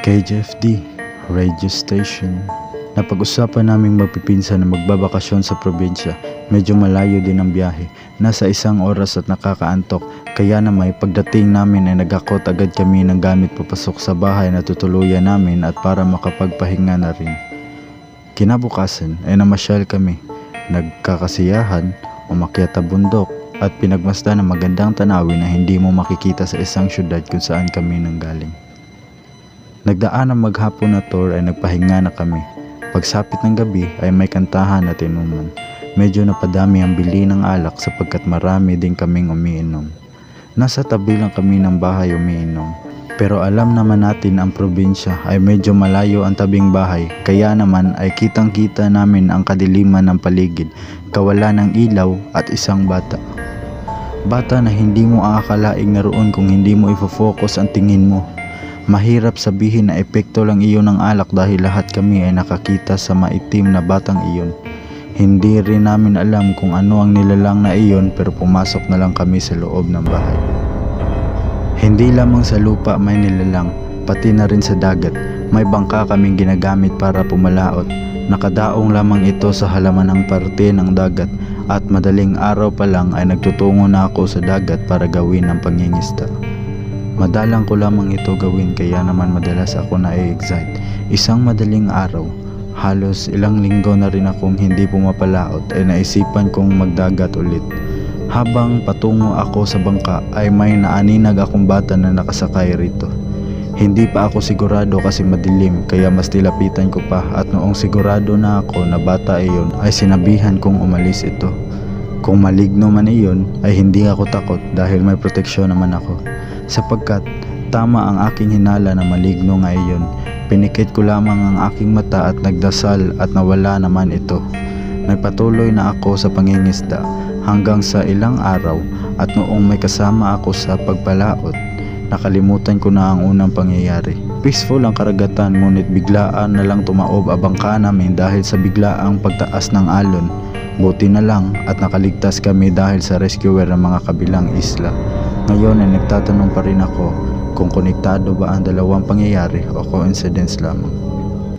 KJFD Radio Station. Napag-usapan naming magpipinsan na magbabakasyon sa probinsya. Medyo malayo din ang biyahe. Nasa 1 oras at nakakaantok. Kaya naman pagdating namin ay nagakot agad kami ng gamit papasok sa bahay na tutuluyan namin at para makapagpahinga na rin. Kinabukasan ay namasyal kami. Nagkakasiyahan, umakyat sa bundok at pinagmasdan ng magandang tanawin na hindi mo makikita sa isang syudad kung saan kami nanggaling. Nagdaan ng maghapon na tour ay nagpahinga na kami. Pagsapit ng gabi ay may kantahan at inuman. Medyo napadami ang bili ng alak sapagkat marami din kaming umiinom. Nasa tabi lang kami ng bahay umiinom. Pero alam naman natin ang probinsya ay medyo malayo ang tabing bahay. Kaya naman ay kitang-kita namin ang kadiliman ng paligid, kawalan ng ilaw at isang bata. Bata na hindi mo aakalaing naroon kung hindi mo ifo-focus ang tingin mo. Mahirap sabihin na epekto lang iyon ng alak dahil lahat kami ay nakakita sa maitim na batang iyon. Hindi rin namin alam kung ano ang nilalang na iyon pero pumasok na lang kami sa loob ng bahay. Hindi lamang sa lupa may nilalang, pati na rin sa dagat. May bangka kaming ginagamit para pumalaot. Nakadaong lamang ito sa halaman ng parte ng dagat at madaling araw pa lang ay nagtutungo na ako sa dagat para gawin ang pangingisda. Madalang ko lamang ito gawin kaya naman madalas ako na-excite. Isang madaling araw, halos ilang linggo na rin akong hindi pumapalaot ay naisipan kong magdagat ulit. Habang patungo ako sa bangka ay may naaninag akong bata na nakasakay rito. Hindi pa ako sigurado kasi madilim kaya mas nilapitan ko pa at noong sigurado na ako na bata iyon ay sinabihan kong umalis ito. Kung maligno man iyon ay hindi ako takot dahil may proteksyon naman ako. Sapagkat tama ang aking hinala na maligno nga iyon, pinikit ko lamang ang aking mata at nagdasal at nawala naman ito. Nagpatuloy na ako sa pangingisda hanggang sa ilang araw at noong may kasama ako sa pagpalaot, nakalimutan ko na ang unang pangyayari. Peaceful ang karagatan ngunit biglaan na lang tumaob ang bangka namin dahil sa biglaang pagtaas ng alon. Buti na lang at nakaligtas kami dahil sa rescuer ng mga kabilang isla. Ngayon ay nagtatanong pa rin ako kung konektado ba ang dalawang pangyayari o coincidence lamang.